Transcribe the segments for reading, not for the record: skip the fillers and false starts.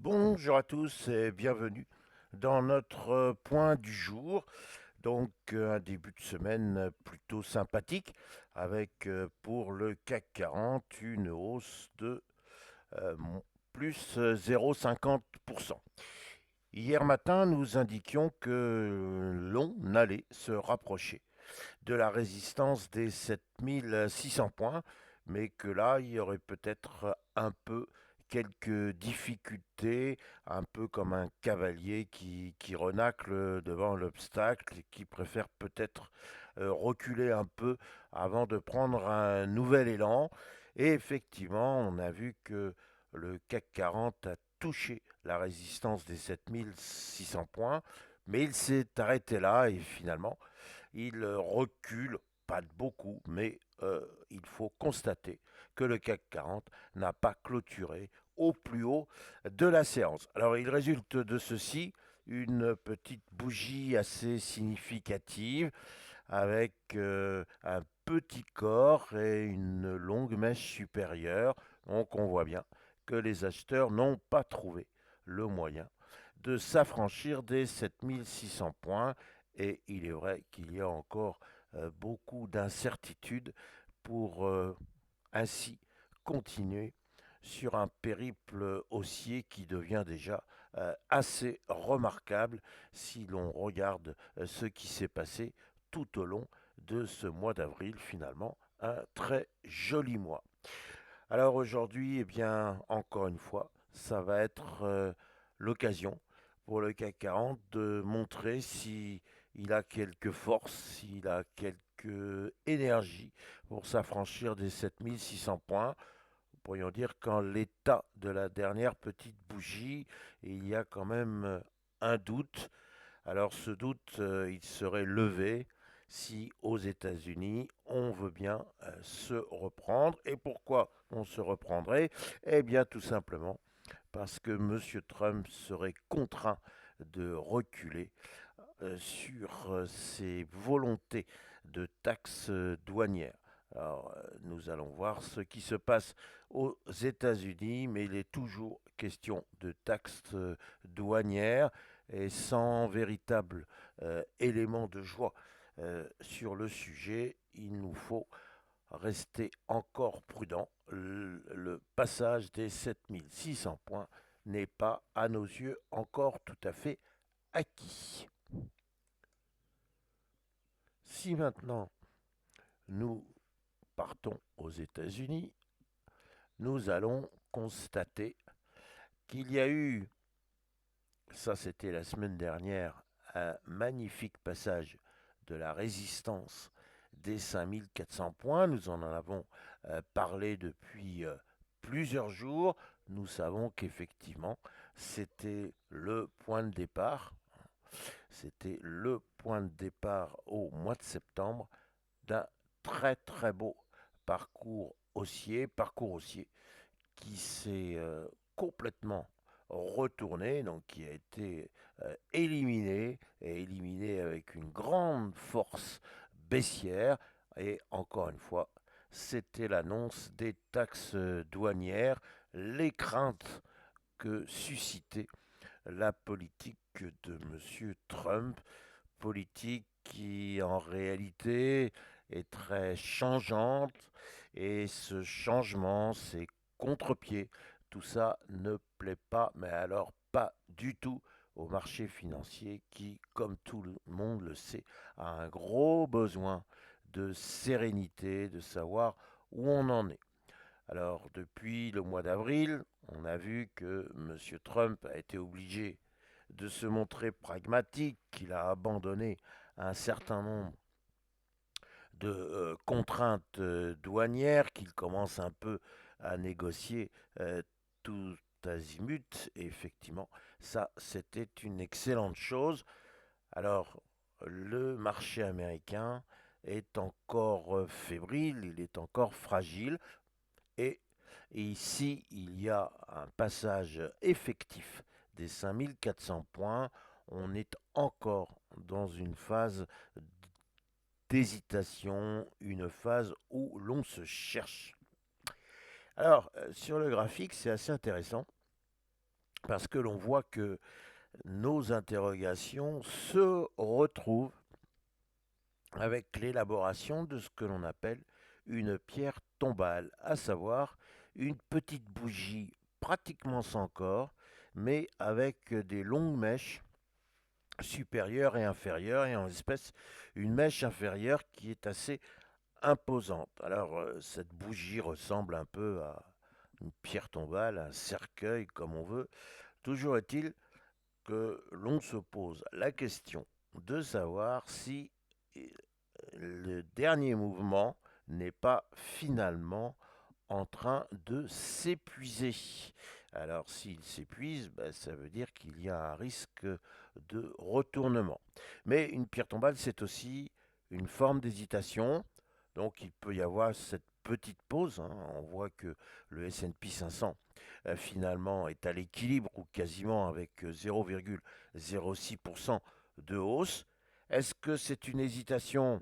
Bonjour à tous et bienvenue dans notre point du jour. Un début de semaine plutôt sympathique avec pour le CAC 40 une hausse de plus 0,50%. Hier matin, nous indiquions que l'on allait se rapprocher de la résistance des 7600 points, mais que là, il y aurait peut-être un peu quelques difficultés, un peu comme un cavalier qui renacle devant l'obstacle et qui préfère peut-être reculer un peu avant de prendre un nouvel élan. Et effectivement, on a vu que le CAC 40 a touché la résistance des 7600 points, mais il s'est arrêté là et finalement, il recule, pas de beaucoup, mais il faut constater que le CAC 40 n'a pas clôturé au plus haut de la séance. Alors il résulte de ceci une petite bougie assez significative avec un petit corps et une longue mèche supérieure. Donc on voit bien que les acheteurs n'ont pas trouvé le moyen de s'affranchir des 7600 points et il est vrai qu'il y a encore beaucoup d'incertitudes pour ainsi continuer sur un périple haussier qui devient déjà assez remarquable si l'on regarde ce qui s'est passé tout au long de ce mois d'avril, finalement un très joli mois. Alors aujourd'hui, eh bien, encore une fois, ça va être l'occasion pour le CAC 40 de montrer si il a quelques forces, s'il a quelques énergies pour s'affranchir des 7600 points. Nous pourrions dire qu'en l'état de la dernière petite bougie, il y a quand même un doute. Alors ce doute, il serait levé si aux États-Unis, on veut bien se reprendre. Et pourquoi on se reprendrait? Eh bien tout simplement parce que M. Trump serait contraint de reculer sur ses volontés de taxes douanières. Alors, nous allons voir ce qui se passe aux États-Unis, mais il est toujours question de taxes douanières et sans véritable élément de joie sur le sujet, il nous faut rester encore prudent. Le passage des 7600 points n'est pas, à nos yeux, encore tout à fait acquis. Si maintenant nous partons aux États-Unis, nous allons constater qu'il y a eu, ça c'était la semaine dernière, un magnifique passage de la résistance des 5400 points. Nous en avons parlé depuis plusieurs jours. Nous savons qu'effectivement, c'était le point de départ. C'était le point de départ au mois de septembre d'un très très beau parcours haussier qui s'est complètement retourné, donc qui a été éliminé, et éliminé avec une grande force baissière. Et encore une fois, c'était l'annonce des taxes douanières, les craintes que suscitait la politique de M. Trump, politique qui en réalité est très changeante et ce changement, ces contre-pieds, tout ça ne plaît pas, mais alors pas du tout au marché financier qui, comme tout le monde le sait, a un gros besoin de sérénité, de savoir où on en est. Alors, depuis le mois d'avril, on a vu que M. Trump a été obligé de se montrer pragmatique, qu'il a abandonné un certain nombre de contraintes douanières, qu'il commence un peu à négocier tout azimut. Et effectivement, ça, c'était une excellente chose. Alors, le marché américain est encore fébrile, il est encore fragile. Et ici, il y a un passage effectif des 5400 points. On est encore dans une phase d'hésitation, une phase où l'on se cherche. Alors, sur le graphique, c'est assez intéressant parce que l'on voit que nos interrogations se retrouvent avec l'élaboration de ce que l'on appelle une pierre tombale, à savoir une petite bougie pratiquement sans corps, mais avec des longues mèches supérieures et inférieures, et en espèce une mèche inférieure qui est assez imposante. Alors cette bougie ressemble un peu à une pierre tombale, un cercueil comme on veut. Toujours est-il que l'on se pose la question de savoir si le dernier mouvement n'est pas finalement en train de s'épuiser. Alors s'il s'épuise, ben, ça veut dire qu'il y a un risque de retournement. Mais une pierre tombale, c'est aussi une forme d'hésitation. Donc il peut y avoir cette petite pause, hein. On voit que le S&P 500 finalement est à l'équilibre ou quasiment avec 0,06% de hausse. Est-ce que c'est une hésitation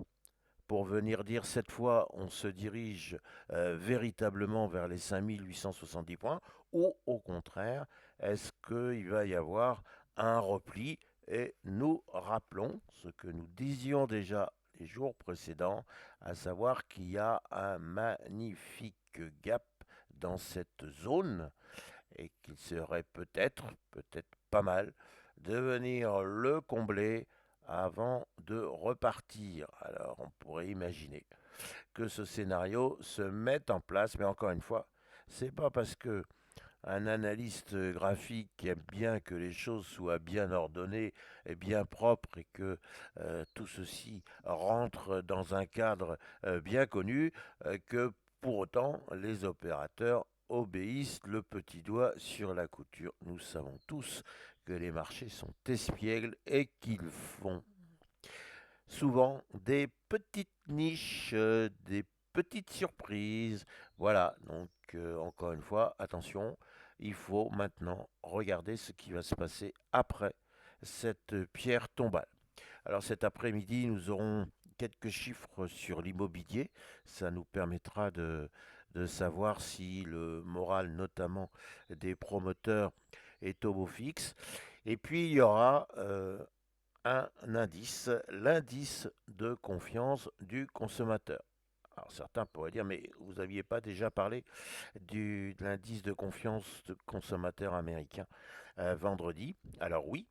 pour venir dire cette fois on se dirige véritablement vers les 5870 points, ou au contraire, est-ce qu'il va y avoir un repli? Et nous rappelons ce que nous disions déjà les jours précédents, à savoir qu'il y a un magnifique gap dans cette zone et qu'il serait peut-être pas mal de venir le combler avant de repartir. Alors on pourrait imaginer que ce scénario se mette en place, mais encore une fois, c'est pas parce que un analyste graphique aime bien que les choses soient bien ordonnées et bien propres et que tout ceci rentre dans un cadre bien connu que pour autant les opérateurs obéissent le petit doigt sur la couture. Nous savons tous que les marchés sont espiègles et qu'ils font souvent des petites niches, des petites surprises. Voilà, donc encore une fois, attention, il faut maintenant regarder ce qui va se passer après cette pierre tombale. Alors cet après-midi, nous aurons quelques chiffres sur l'immobilier. Ça nous permettra de savoir si le moral, notamment des promoteurs, est au beau fixe. Et puis il y aura un indice, l'indice de confiance du consommateur. Alors certains pourraient dire, mais vous n'aviez pas déjà parlé de l'indice de confiance du consommateur américain vendredi? Alors oui,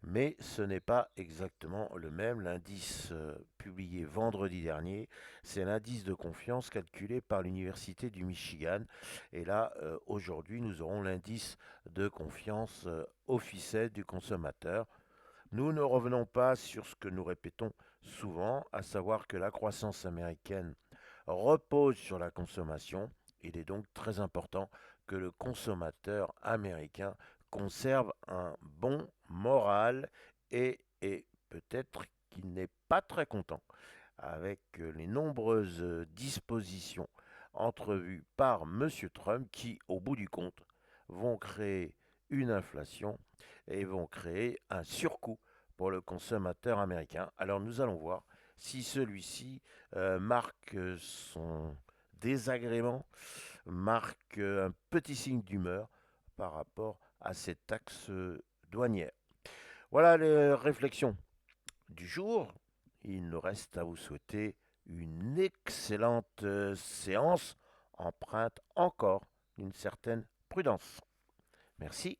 mais ce n'est pas exactement le même. L'indice publié vendredi dernier, c'est l'indice de confiance calculé par l'Université du Michigan. Et là, aujourd'hui, nous aurons l'indice de confiance officiel du consommateur. Nous ne revenons pas sur ce que nous répétons souvent, à savoir que la croissance américaine repose sur la consommation. Il est donc très important que le consommateur américain conserve un bon moral et peut-être qu'il n'est pas très content avec les nombreuses dispositions entrevues par M. Trump qui, au bout du compte, vont créer une inflation et vont créer un surcoût pour le consommateur américain. Alors nous allons voir si celui-ci marque son désagrément, marque un petit signe d'humeur par rapport à cette taxe douanière. Voilà les réflexions du jour. Il nous reste à vous souhaiter une excellente séance empreinte encore d'une certaine prudence. Merci.